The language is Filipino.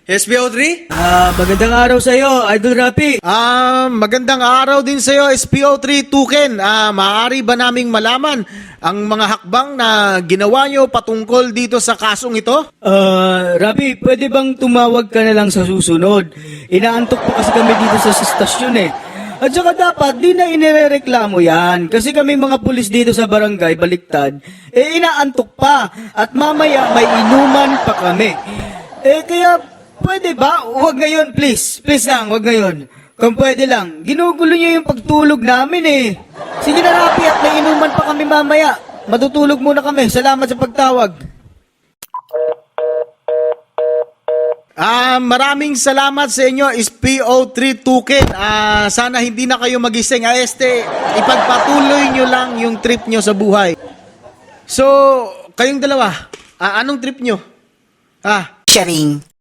SPO3? Magandang araw sa iyo, Idol Rapi. Magandang araw din sa iyo, SPO3 Tuken. Maaari ba naming malaman ang mga hakbang na ginawa nyo patungkol dito sa kasong ito? Rapi, pwede bang tumawag ka na lang sa susunod? Inaantok pa kasi kami dito sa stasyon eh. At saka dapat, di na inirereklamo yan. Kasi kami mga pulis dito sa barangay, baliktad, inaantok pa. At mamaya may inuman pa kami. Kaya, pwede ba? Huwag ngayon, please. Please lang, huwag ngayon. Kung pwede lang, ginugulo niyo yung pagtulog namin eh. Sige na, Rapi, at may inuman pa kami mamaya. Matutulog muna kami. Salamat sa pagtawag. Maraming salamat sa inyo, SPO3 Tuken. Sana hindi na kayo magising. Ipagpatuloy nyo lang yung trip nyo sa buhay. So, kayong dalawa, anong trip nyo? Sharing.